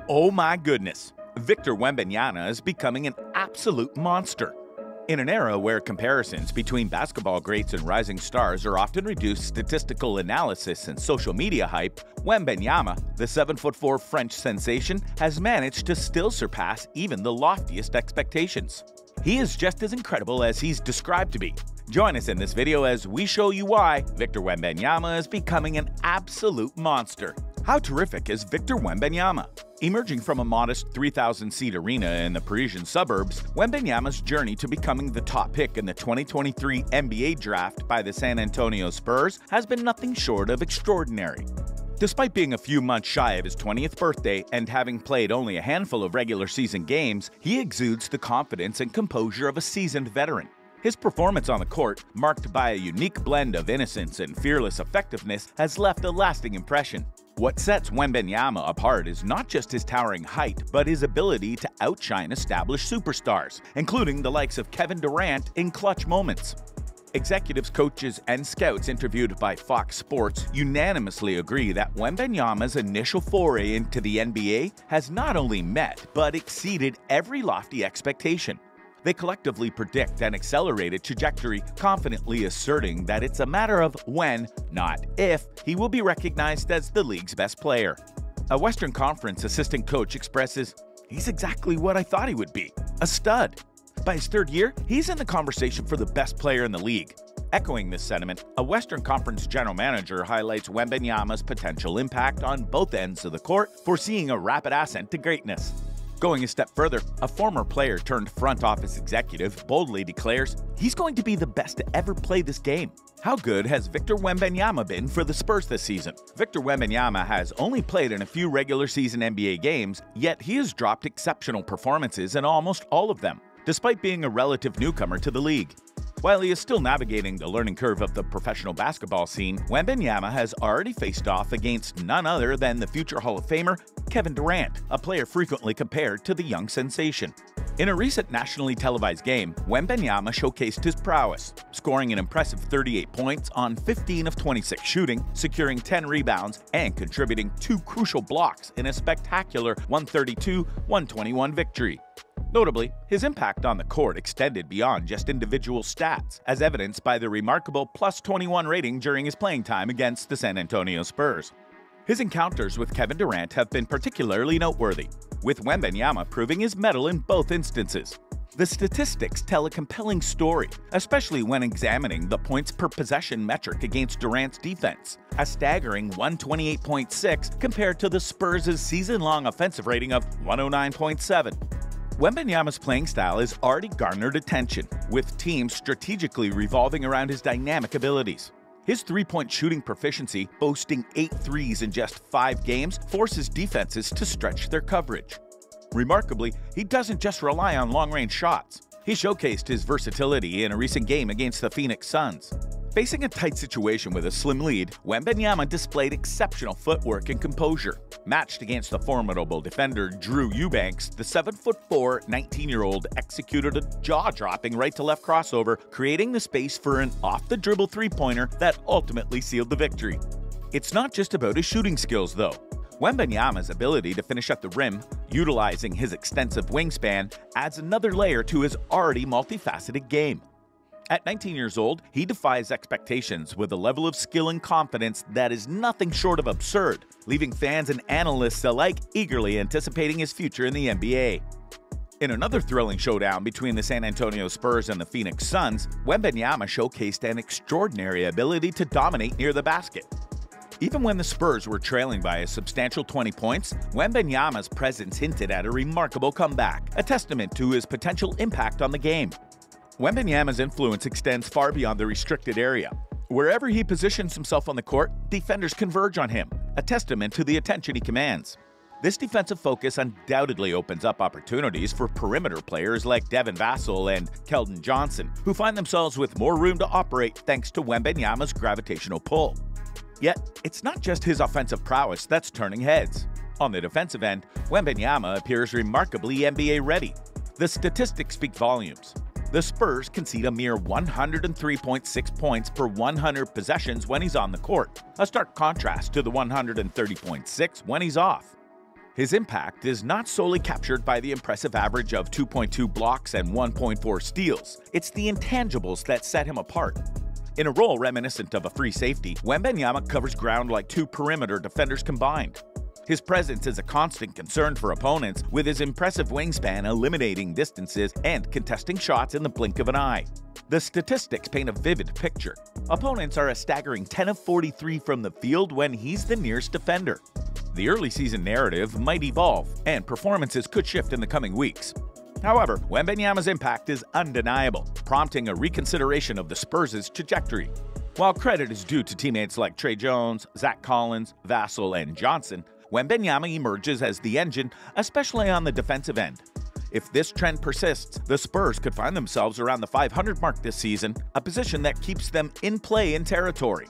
Oh my goodness, Victor Wembanyama is becoming an absolute monster. In an era where comparisons between basketball greats and rising stars are often reduced statistical analysis and social media hype, Wembanyama, the 7'4" French sensation, has managed to still surpass even the loftiest expectations. He is just as incredible as he's described to be. Join us in this video as we show you why Victor Wembanyama is becoming an absolute monster. How terrific is Victor Wembanyama? Emerging from a modest 3,000-seat arena in the Parisian suburbs, Wembanyama's journey to becoming the top pick in the 2023 NBA draft by the San Antonio Spurs has been nothing short of extraordinary. Despite being a few months shy of his 20th birthday and having played only a handful of regular season games, he exudes the confidence and composure of a seasoned veteran. His performance on the court, marked by a unique blend of innocence and fearless effectiveness, has left a lasting impression. What sets Wembanyama apart is not just his towering height, but his ability to outshine established superstars, including the likes of Kevin Durant in clutch moments. Executives, coaches, and scouts interviewed by Fox Sports unanimously agree that Wembanyama's initial foray into the NBA has not only met, but exceeded every lofty expectation. They collectively predict an accelerated trajectory, confidently asserting that it's a matter of when, not if, he will be recognized as the league's best player. A Western Conference assistant coach expresses, "He's exactly what I thought he would be, a stud." By his third year, he's in the conversation for the best player in the league. Echoing this sentiment, a Western Conference general manager highlights Wembanyama's potential impact on both ends of the court, foreseeing a rapid ascent to greatness. Going a step further, a former player turned front office executive boldly declares, "He's going to be the best to ever play this game." How good has Victor Wembanyama been for the Spurs this season? Victor Wembanyama has only played in a few regular season NBA games, yet he has dropped exceptional performances in almost all of them, despite being a relative newcomer to the league. While he is still navigating the learning curve of the professional basketball scene, Wembanyama has already faced off against none other than the future Hall of Famer Kevin Durant, a player frequently compared to the young sensation. In a recent nationally televised game, Wembanyama showcased his prowess, scoring an impressive 38 points on 15 of 26 shooting, securing 10 rebounds, and contributing 2 crucial blocks in a spectacular 132-121 victory. Notably, his impact on the court extended beyond just individual stats, as evidenced by the remarkable +21 rating during his playing time against the San Antonio Spurs. His encounters with Kevin Durant have been particularly noteworthy, with Wembanyama proving his mettle in both instances. The statistics tell a compelling story, especially when examining the points per possession metric against Durant's defense, a staggering 128.6 compared to the Spurs' season-long offensive rating of 109.7. Wembanyama's playing style has already garnered attention, with teams strategically revolving around his dynamic abilities. His three-point shooting proficiency, boasting 8 threes in just 5 games, forces defenses to stretch their coverage. Remarkably, he doesn't just rely on long-range shots. He showcased his versatility in a recent game against the Phoenix Suns. Facing a tight situation with a slim lead, Wembanyama displayed exceptional footwork and composure. Matched against the formidable defender Drew Eubanks, the 7'4", 19-year-old executed a jaw-dropping right-to-left crossover, creating the space for an off-the-dribble three-pointer that ultimately sealed the victory. It's not just about his shooting skills, though. Wembanyama's ability to finish at the rim, utilizing his extensive wingspan, adds another layer to his already multifaceted game. At 19 years old, he defies expectations with a level of skill and confidence that is nothing short of absurd, leaving fans and analysts alike eagerly anticipating his future in the NBA. In another thrilling showdown between the San Antonio Spurs and the Phoenix Suns, Wembanyama showcased an extraordinary ability to dominate near the basket. Even when the Spurs were trailing by a substantial 20 points, Wembanyama's presence hinted at a remarkable comeback, a testament to his potential impact on the game. Wembanyama's influence extends far beyond the restricted area. Wherever he positions himself on the court, defenders converge on him, a testament to the attention he commands. This defensive focus undoubtedly opens up opportunities for perimeter players like Devin Vassell and Keldon Johnson, who find themselves with more room to operate thanks to Wembanyama's gravitational pull. Yet, it's not just his offensive prowess that's turning heads. On the defensive end, Wembanyama appears remarkably NBA-ready. The statistics speak volumes. The Spurs concede a mere 103.6 points per 100 possessions when he's on the court, a stark contrast to the 130.6 when he's off. His impact is not solely captured by the impressive average of 2.2 blocks and 1.4 steals. It's the intangibles that set him apart. In a role reminiscent of a free safety, Wembanyama covers ground like two perimeter defenders combined. His presence is a constant concern for opponents, with his impressive wingspan eliminating distances and contesting shots in the blink of an eye. The statistics paint a vivid picture. Opponents are a staggering 10 of 43 from the field when he's the nearest defender. The early season narrative might evolve, and performances could shift in the coming weeks. However, Wembanyama's impact is undeniable, prompting a reconsideration of the Spurs' trajectory. While credit is due to teammates like Trey Jones, Zach Collins, Vassell, and Johnson, Wembanyama emerges as the engine, especially on the defensive end. If this trend persists, the Spurs could find themselves around the 500 mark this season, a position that keeps them in play in territory.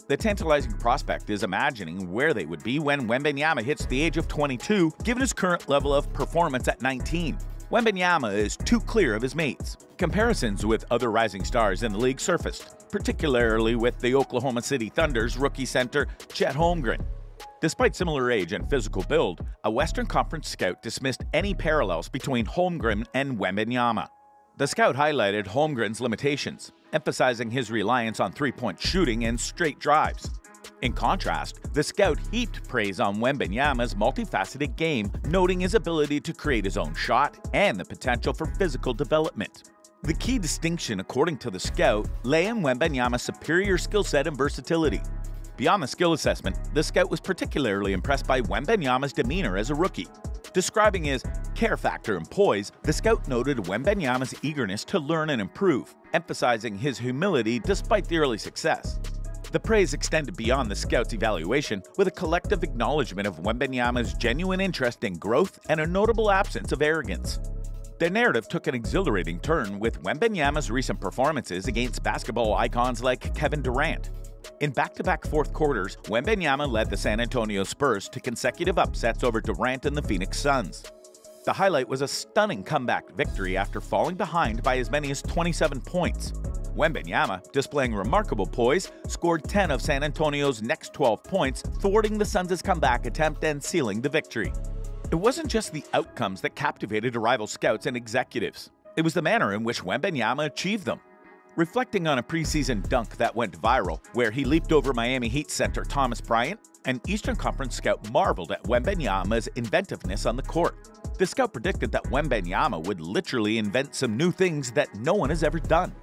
The tantalizing prospect is imagining where they would be when Wembanyama hits the age of 22, given his current level of performance at 19. Wembanyama is too clear of his mates. Comparisons with other rising stars in the league surfaced, particularly with the Oklahoma City Thunder's rookie center, Chet Holmgren. Despite similar age and physical build, a Western Conference scout dismissed any parallels between Holmgren and Wembanyama. The scout highlighted Holmgren's limitations, emphasizing his reliance on three-point shooting and straight drives. In contrast, the scout heaped praise on Wembanyama's multifaceted game, noting his ability to create his own shot and the potential for physical development. The key distinction, according to the scout, lay in Wembanyama's superior skill set and versatility. Beyond the skill assessment, the scout was particularly impressed by Wembanyama's demeanor as a rookie. Describing his care factor and poise, the scout noted Wembanyama's eagerness to learn and improve, emphasizing his humility despite the early success. The praise extended beyond the scout's evaluation, with a collective acknowledgement of Wembanyama's genuine interest in growth and a notable absence of arrogance. The narrative took an exhilarating turn with Wembanyama's recent performances against basketball icons like Kevin Durant. In back-to-back fourth quarters, Wembanyama led the San Antonio Spurs to consecutive upsets over Durant and the Phoenix Suns. The highlight was a stunning comeback victory after falling behind by as many as 27 points. Wembanyama, displaying remarkable poise, scored 10 of San Antonio's next 12 points, thwarting the Suns' comeback attempt and sealing the victory. It wasn't just the outcomes that captivated rival scouts and executives. It was the manner in which Wembanyama achieved them. Reflecting on a preseason dunk that went viral, where he leaped over Miami Heat center Thomas Bryant, an Eastern Conference scout marveled at Wembanyama's inventiveness on the court. The scout predicted that Wembanyama would literally invent some new things that no one has ever done.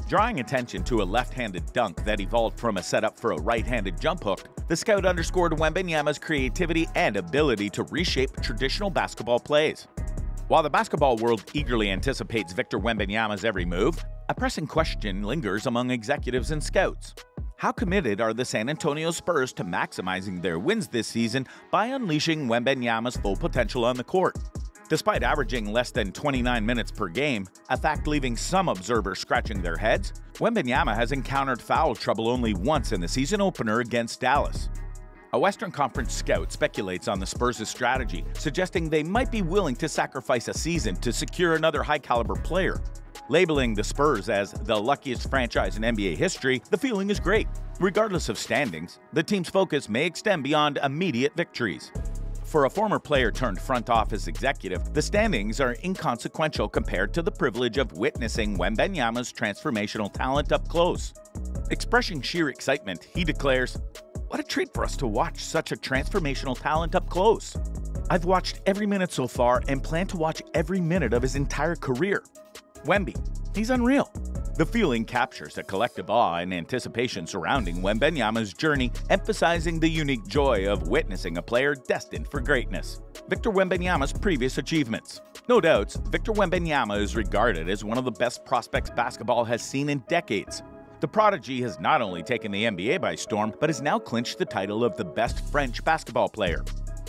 Drawing attention to a left-handed dunk that evolved from a setup for a right-handed jump hook, the scout underscored Wembanyama's creativity and ability to reshape traditional basketball plays. While the basketball world eagerly anticipates Victor Wembanyama's every move, a pressing question lingers among executives and scouts. How committed are the San Antonio Spurs to maximizing their wins this season by unleashing Wembanyama's full potential on the court? Despite averaging less than 29 minutes per game, a fact leaving some observers scratching their heads, Wembanyama has encountered foul trouble only once in the season opener against Dallas. A Western Conference scout speculates on the Spurs' strategy, suggesting they might be willing to sacrifice a season to secure another high-caliber player. Labeling the Spurs as the luckiest franchise in NBA history, the feeling is great. Regardless of standings, the team's focus may extend beyond immediate victories. For a former player turned front office executive, the standings are inconsequential compared to the privilege of witnessing Wembanyama's transformational talent up close. Expressing sheer excitement, he declares, "What a treat for us to watch such a transformational talent up close. I've watched every minute so far and plan to watch every minute of his entire career. Wemby, he's unreal." The feeling captures a collective awe and anticipation surrounding Wembanyama's journey, emphasizing the unique joy of witnessing a player destined for greatness. Victor Wembanyama's previous achievements. No doubts, Victor Wembanyama is regarded as one of the best prospects basketball has seen in decades. The prodigy has not only taken the NBA by storm, but has now clinched the title of the best French basketball player.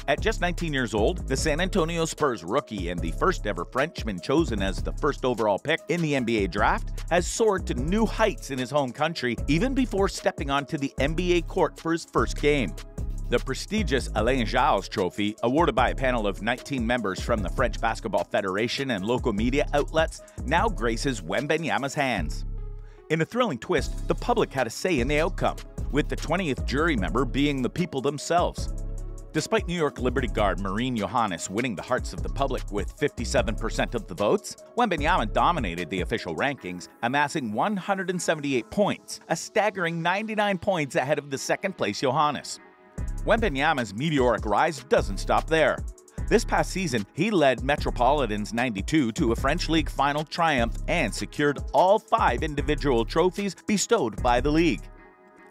At just 19 years old, the San Antonio Spurs rookie and the first-ever Frenchman chosen as the first overall pick in the NBA draft has soared to new heights in his home country even before stepping onto the NBA court for his first game. The prestigious Alain Giles Trophy, awarded by a panel of 19 members from the French Basketball Federation and local media outlets, now graces Wembanyama's hands. In a thrilling twist, the public had a say in the outcome, with the 20th jury member being the people themselves. Despite New York Liberty guard Marine Johannes winning the hearts of the public with 57% of the votes, Wembanyama dominated the official rankings, amassing 178 points, a staggering 99 points ahead of the second-place Johannes. Wembanyama's meteoric rise doesn't stop there. This past season, he led Metropolitans 92 to a French League final triumph and secured all 5 individual trophies bestowed by the league.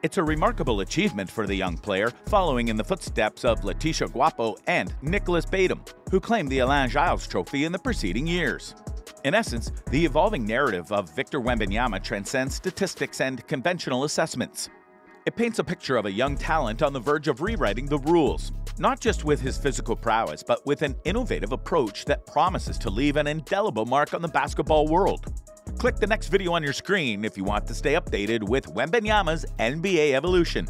It's a remarkable achievement for the young player, following in the footsteps of Letitia Guapo and Nicholas Batum, who claimed the Alain Giles Trophy in the preceding years. In essence, the evolving narrative of Victor Wembanyama transcends statistics and conventional assessments. It paints a picture of a young talent on the verge of rewriting the rules, not just with his physical prowess, but with an innovative approach that promises to leave an indelible mark on the basketball world. Click the next video on your screen if you want to stay updated with Wembanyama's NBA evolution.